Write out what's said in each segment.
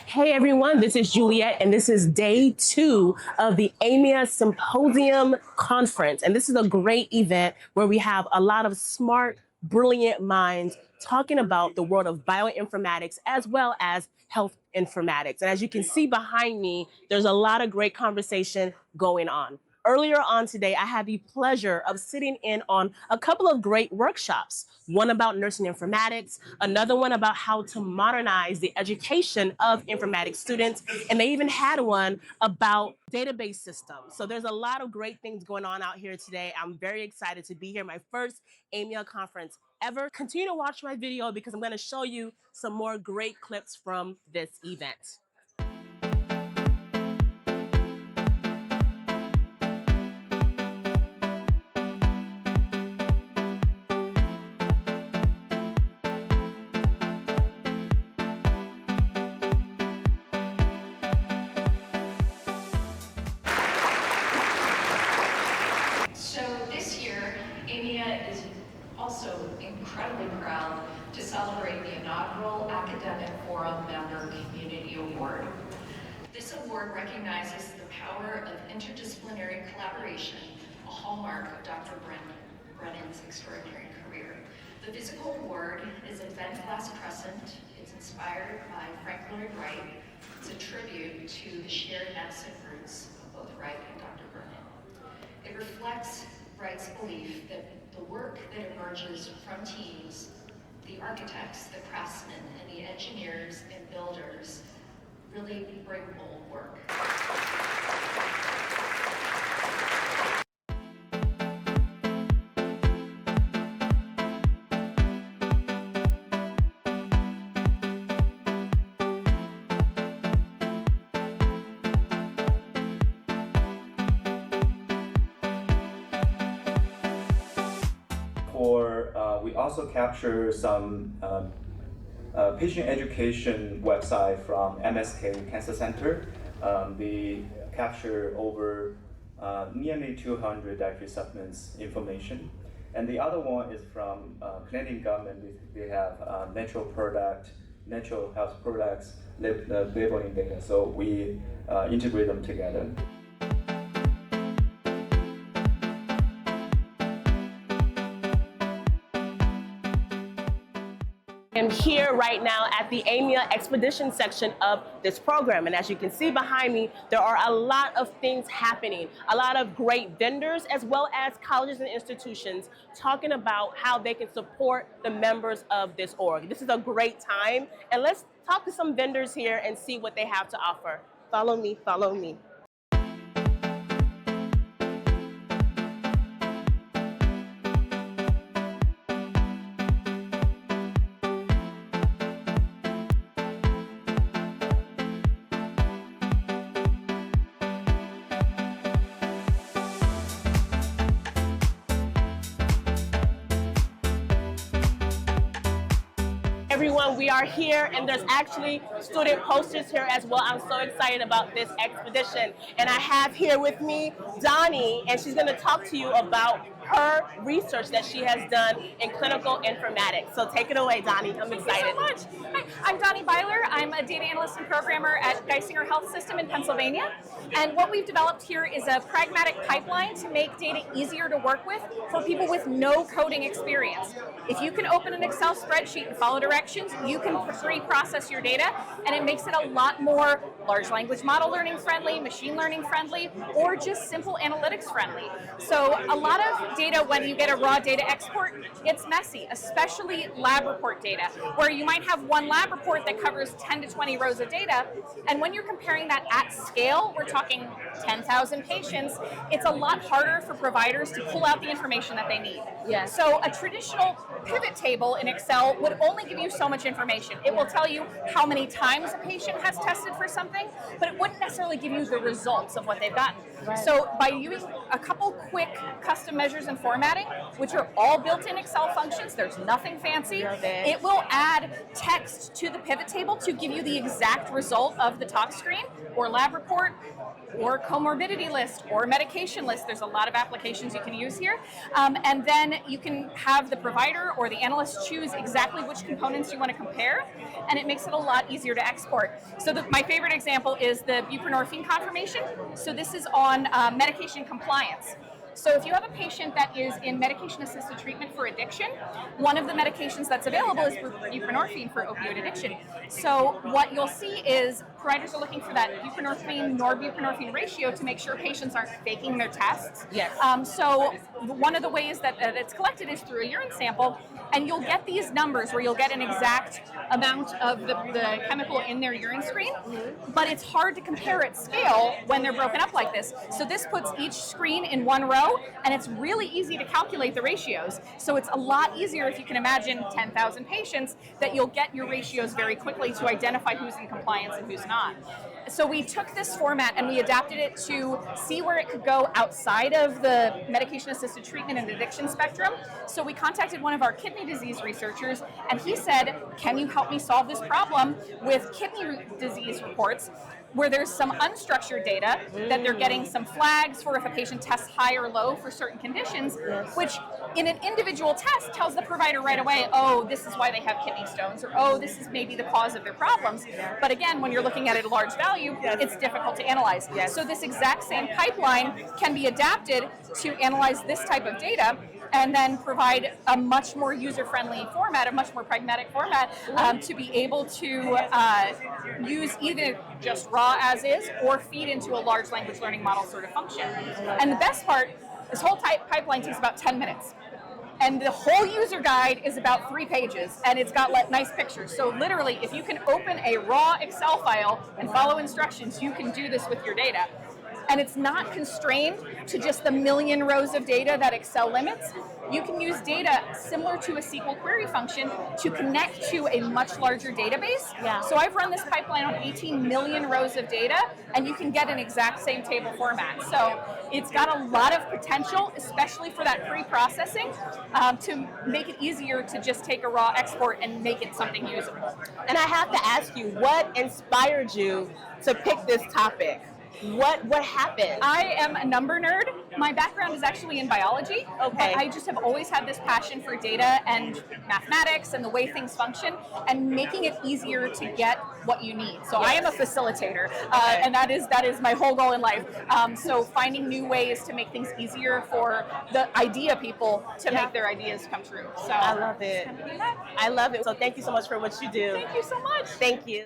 Hey everyone, this is Juliet, and this is day 2 of the AMIA Symposium Conference. And this is a great event where we have a lot of smart, brilliant minds talking about the world of bioinformatics as well as health informatics. And as you can see behind me, there's a lot of great conversation going on. Earlier on today, I had the pleasure of sitting in on a couple of great workshops, one about nursing informatics, another one about how to modernize the education of informatics students, and they even had one about database systems. So there's a lot of great things going on out here today. I'm very excited to be here, my first AMIA conference ever. Continue to watch my video because I'm going to show you some more great clips from this event. So this year, AMIA is also incredibly proud to celebrate the inaugural Academic Forum Member Community Award. This award recognizes the power of interdisciplinary collaboration, a hallmark of Dr. Brennan's extraordinary career. The physical award is a bent glass crescent. It's inspired by Frank Lloyd Wright. It's a tribute to the shared medicine roots of both Wright and Dr. Brennan. It reflects Wright's belief that the work that emerges from teams, the architects, the craftsmen, and the engineers and builders really bring bold work. We also capture some patient education website from MSK Cancer Center. They capture over nearly 200 dietary supplements information. And the other one is from Canadian government. They have natural health products labeling data. So we integrate them together. I'm here right now at the AMIA Expedition section of this program. And as you can see behind me, there are a lot of things happening, a lot of great vendors as well as colleges and institutions talking about how they can support the members of this org. This is a great time, and let's talk to some vendors here and see what they have to offer. Follow me, follow me. Everyone, we are here, and there's actually student posters here as well. I'm so excited about this expedition. And I have here with me Donnie, and she's going to talk to you about her research that she has done in clinical informatics. So take it away, Donnie. I'm excited. Thank you so much. Hi, I'm Donnie Byler. I'm a data analyst and programmer at Geisinger Health System in Pennsylvania. And what we've developed here is a pragmatic pipeline to make data easier to work with for people with no coding experience. If you can open an Excel spreadsheet and follow directions, you can pre-process your data, and it makes it a lot more large language model learning friendly, machine learning friendly, or just simple analytics friendly. So a lot of data, when you get a raw data export, it's messy, especially lab report data, where you might have one lab report that covers 10 to 20 rows of data, and when you're comparing that at scale, we're talking 10,000 patients, it's a lot harder for providers to pull out the information that they need. Yes. So a traditional pivot table in Excel would only give you so much information. It will tell you how many times a patient has tested for something, but it wouldn't necessarily give you the results of what they've gotten. Right. So by using a couple quick custom measures and formatting, which are all built-in Excel functions, there's nothing fancy, it will add text to the pivot table to give you the exact result of the talk screen or lab report or comorbidity list, or medication list. There's a lot of applications you can use here. And then you can have the provider or the analyst choose exactly which components you want to compare, and it makes it a lot easier to export. So my favorite example is the buprenorphine confirmation. So this is on medication compliance. So if you have a patient that is in medication-assisted treatment for addiction, one of the medications that's available is buprenorphine for opioid addiction. So what you'll see is providers are looking for that buprenorphine-norbuprenorphine ratio to make sure patients aren't faking their tests. Yes. So one of the ways that it's collected is through a urine sample, and you'll get these numbers where you'll get an exact amount of the chemical in their urine screen, but it's hard to compare at scale when they're broken up like this. So this puts each screen in one row, and it's really easy to calculate the ratios. So it's a lot easier, if you can imagine 10,000 patients, that you'll get your ratios very quickly to identify who's in compliance and who's not. So we took this format and we adapted it to see where it could go outside of the medication-assisted treatment and addiction spectrum. So we contacted one of our kidney disease researchers, and he said, can you help me solve this problem with kidney disease reports, where there's some unstructured data that they're getting some flags for if a patient tests high or low for certain conditions, which in an individual test tells the provider right away, oh, this is why they have kidney stones, or oh, this is maybe the cause of their problems. But again, when you're looking at a large value, it's difficult to analyze. So this exact same pipeline can be adapted to analyze this type of data, and then provide a much more user-friendly format, a much more pragmatic format, to be able to use either just raw as is or feed into a large language learning model sort of function. And the best part, this whole pipeline takes about 10 minutes. And the whole user guide is about 3 pages, and it's got nice pictures. So literally, if you can open a raw Excel file and follow instructions, you can do this with your data. And it's not constrained to just the million rows of data that Excel limits. You can use data similar to a SQL query function to connect to a much larger database. So I've run this pipeline on 18 million rows of data, and you can get an exact same table format. So it's got a lot of potential, especially for that pre-processing, to make it easier to just take a raw export and make it something usable. And I have to ask you, what inspired you to pick this topic? What happened? I am a number nerd. My background is actually in biology, Okay. but I just have always had this passion for data and mathematics and the way things function, and making it easier to get what you need. So I am a facilitator, and that is my whole goal in life. So finding new ways to make things easier for the idea people to make their ideas come true. So I love it. I love it. So thank you so much for what you do. Thank you so much. Thank you.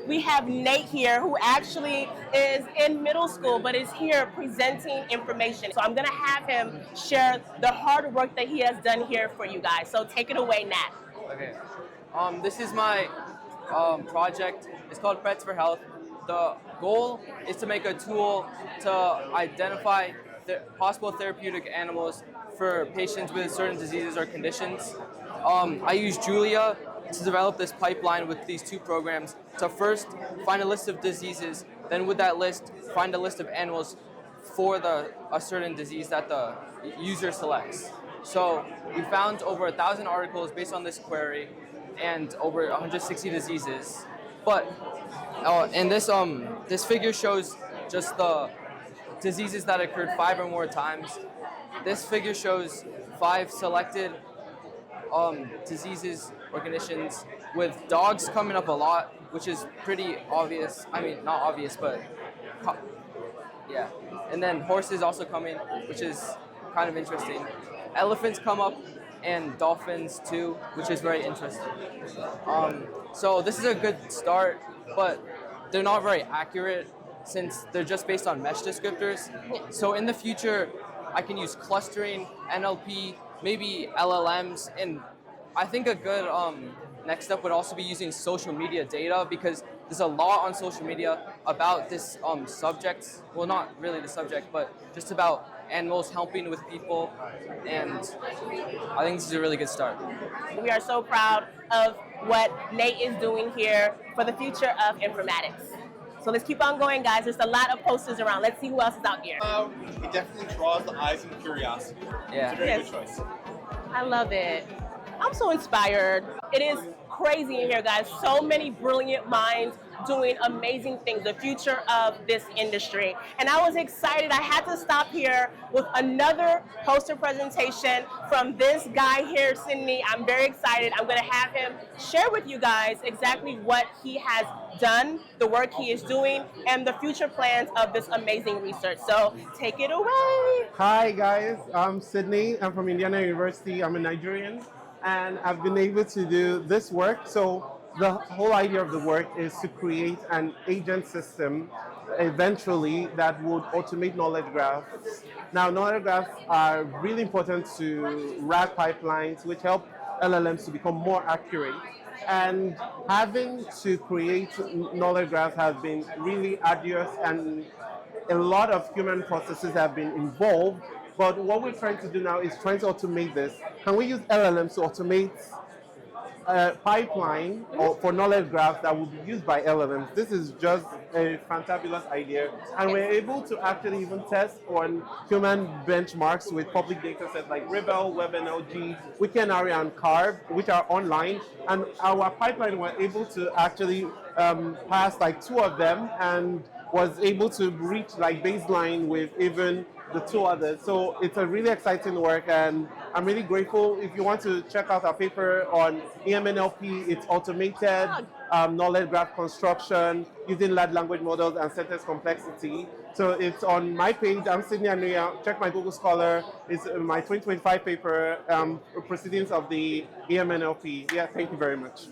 We have Nate here, who actually is in middle school, but is here presenting information. So I'm gonna have him share the hard work that he has done here for you guys. So take it away, Nat. Okay. This is my project. It's called Pets for Health. The goal is to make a tool to identify possible therapeutic animals for patients with certain diseases or conditions. I use Julia to develop this pipeline with these 2 programs to first find a list of diseases, then with that list, find a list of animals for a certain disease that the user selects. So we found over 1,000 articles based on this query and over 160 diseases. But and this figure shows just the diseases that occurred 5 or more times. This figure shows 5 selected diseases or conditions, with dogs coming up a lot, which is pretty obvious. I mean, not obvious, but yeah. And then horses also coming, which is kind of interesting. Elephants come up, and dolphins too, which is very interesting. So this is a good start, but they're not very accurate since they're just based on mesh descriptors. So in the future, I can use clustering, NLP, maybe LLMs, and I think a good next step would also be using social media data, because there's a lot on social media about this subject. Well, not really the subject, but just about animals helping with people, and I think this is a really good start. We are so proud of what Nate is doing here for the future of informatics. So let's keep on going, guys. There's a lot of posters around. Let's see who else is out here. It definitely draws the eyes and curiosity. Yeah. It's a very good choice. I love it. I'm so inspired. It is crazy in here, guys. So many brilliant minds doing amazing things, the future of this industry. And I was excited. I had to stop here with another poster presentation from this guy here, Sydney. I'm very excited. I'm going to have him share with you guys exactly what he has done, the work he is doing, and the future plans of this amazing research. So take it away. Hi guys, I'm Sydney. I'm from Indiana University. I'm a Nigerian, and I've been able to do this work. So the whole idea of the work is to create an agent system eventually that would automate knowledge graphs. Now, knowledge graphs are really important to RAG pipelines, which help LLMs to become more accurate. And having to create knowledge graphs has been really arduous, and a lot of human processes have been involved. But what we're trying to do now is trying to automate this. Can we use LLMs to automate a pipeline for knowledge graphs that will be used by LLMs? This is just a fantabulous idea. And we're able to actually even test on human benchmarks with public data sets like Rebel, WebNLG, WikiAnaria, and Carve, which are online. And our pipeline were able to actually pass like 2 of them and was able to reach like baseline with even the 2 others. So it's a really exciting work, and I'm really grateful. If you want to check out our paper on EMNLP, it's automated knowledge graph construction using large language models and sentence complexity. So it's on my page. I'm Sydney Anuya. Check my Google Scholar. It's my 2025 paper, Proceedings of the EMNLP. Yeah, thank you very much.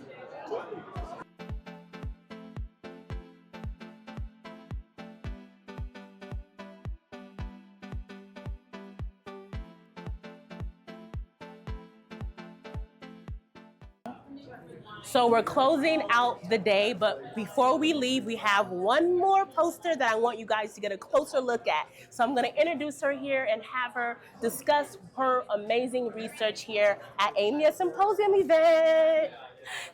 So we're closing out the day, but before we leave, we have one more poster that I want you guys to get a closer look at. So I'm going to introduce her here and have her discuss her amazing research here at AMIA Symposium event.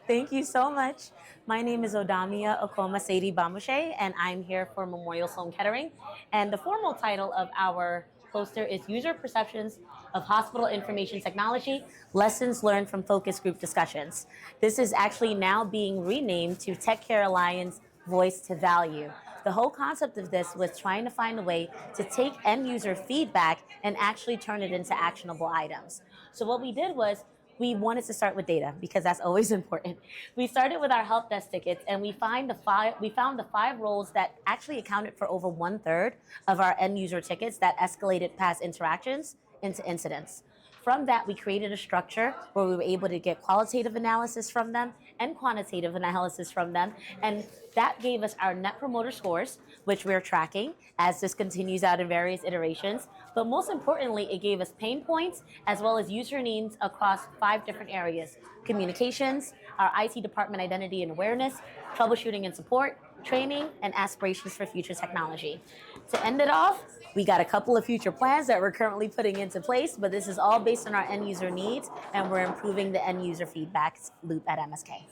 Thank you so much. My name is Odamia Okoma Sadie Bamushe, and I'm here for Memorial Sloan Kettering. And the formal title of our poster is User Perceptions of Hospital Information Technology, Lessons Learned from Focus Group Discussions. This is actually now being renamed to Tech Care Alliance Voice to Value. The whole concept of this was trying to find a way to take end user feedback and actually turn it into actionable items. So what we did was we wanted to start with data because that's always important. We started with our help desk tickets, and we found the 5 roles that actually accounted for over 1/3 of our end user tickets that escalated past interactions into incidents. From that, we created a structure where we were able to get qualitative analysis from them and quantitative analysis from them. And that gave us our net promoter scores, which we're tracking as this continues out in various iterations. But most importantly, it gave us pain points as well as user needs across 5 different areas: communications, our IT department identity and awareness, troubleshooting and support, training, and aspirations for future technology. To end it off, we got a couple of future plans that we're currently putting into place, but this is all based on our end user needs, and we're improving the end user feedback loop at MSK.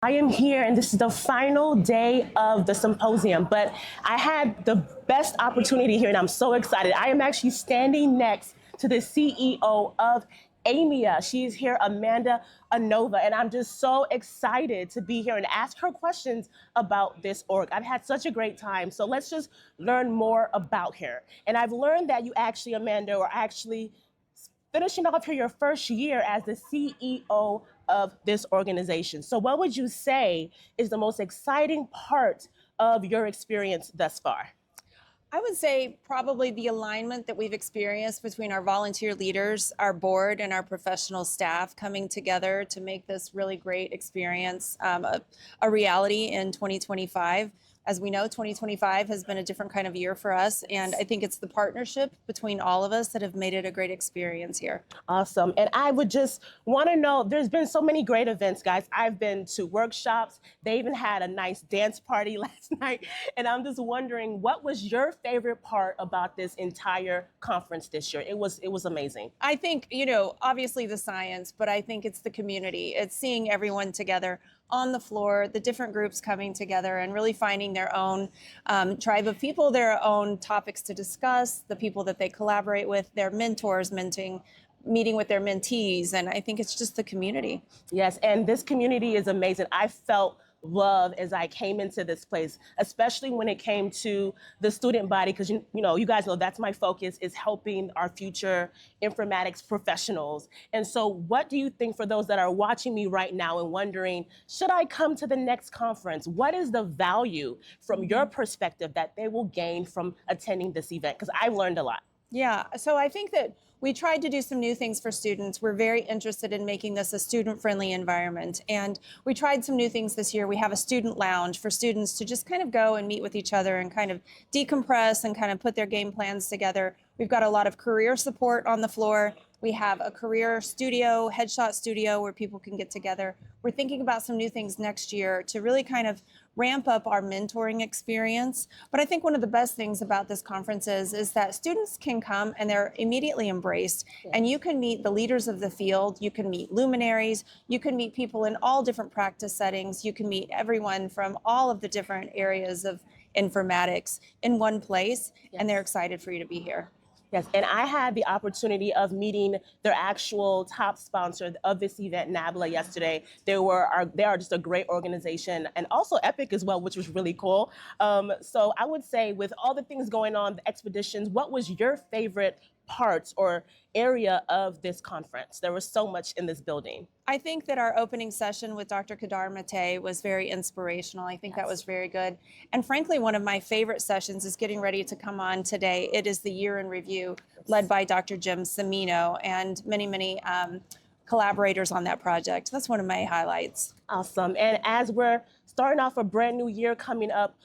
I am here, and this is the final day of the symposium, but I had the best opportunity here, and I'm so excited. I am actually standing next to the CEO of AMIA. She is here, Amanda Anova, and I'm just so excited to be here and ask her questions about this org. I've had such a great time, so let's just learn more about her. And I've learned that you actually, Amanda, are actually finishing off here your first year as the CEO of this organization. So what would you say is the most exciting part of your experience thus far? I would say probably the alignment that we've experienced between our volunteer leaders, our board, and our professional staff coming together to make this really great experience a reality in 2025. As we know, 2025 has been a different kind of year for us, and I think it's the partnership between all of us that have made it a great experience here. Awesome. And I would just want to know, there's been so many great events, guys. I've been to workshops. They even had a nice dance party last night. And I'm just wondering, what was your favorite part about this entire conference this year? It was amazing. I think, obviously the science, but I think it's the community. It's seeing everyone together on the floor, the different groups coming together and really finding their own tribe of people, their own topics to discuss, the people that they collaborate with, their mentors, meeting with their mentees. And I think it's just the community. Yes, and this community is amazing. I felt love as I came into this place, especially when it came to the student body, because you guys know that's my focus, is helping our future informatics professionals. And so what do you think, for those that are watching me right now and wondering, should I come to the next conference? What is the value from your perspective that they will gain from attending this event? Because I've learned a lot. Yeah, so I think that we tried to do some new things for students. We're very interested in making this a student-friendly environment. And we tried some new things this year. We have a student lounge for students to just kind of go and meet with each other and kind of decompress and kind of put their game plans together. We've got a lot of career support on the floor. We have a career studio, headshot studio, where people can get together. We're thinking about some new things next year to really kind of ramp up our mentoring experience. But I think one of the best things about this conference is that students can come and they're immediately embraced. And you can meet the leaders of the field, you can meet luminaries, you can meet people in all different practice settings, you can meet everyone from all of the different areas of informatics in one place, and they're excited for you to be here. Yes, and I had the opportunity of meeting their actual top sponsor of this event, NABLA, yesterday. They are just a great organization, and also Epic as well, which was really cool. So I would say, with all the things going on, the expeditions, what was your favorite parts or area of this conference? There was so much in this building. I think that our opening session with Dr. Kedar Mate was very inspirational. I think that was very good. And frankly, one of my favorite sessions is getting ready to come on today. It is the year in review, led by Dr. Jim Semino and many collaborators on that project. That's one of my highlights. Awesome. And as we're starting off a brand new year coming up,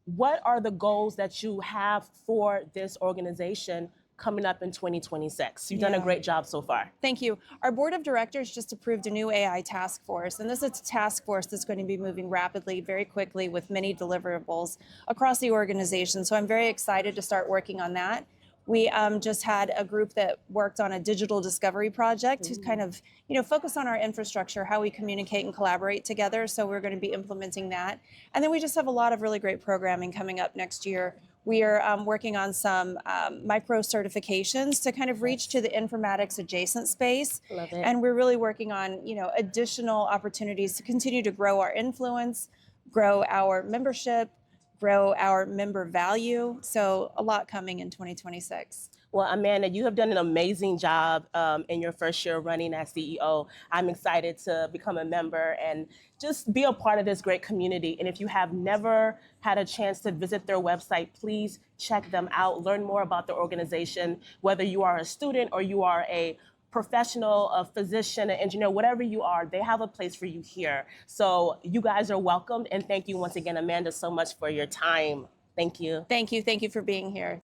what are the goals that you have for this organization coming up in 2026? You've done a great job so far. Thank you. Our board of directors just approved a new AI task force, and this is a task force that's going to be moving rapidly, very quickly, with many deliverables across the organization. So I'm very excited to start working on that. We just had a group that worked on a digital discovery project to kind of, focus on our infrastructure, how we communicate and collaborate together. So we're going to be implementing that. And then we just have a lot of really great programming coming up next year. We are working on some micro certifications to kind of reach to the informatics adjacent space. Love it. And we're really working on, additional opportunities to continue to grow our influence, grow our membership, grow our member value. So a lot coming in 2026. Well, Amanda, you have done an amazing job in your first year running as CEO. I'm excited to become a member and just be a part of this great community. And if you have never had a chance to visit their website, please check them out, learn more about the organization, whether you are a student or you are a professional, a physician, an engineer, whatever you are, they have a place for you here. So you guys are welcomed. And thank you once again, Amanda, so much for your time. Thank you. Thank you. Thank you for being here.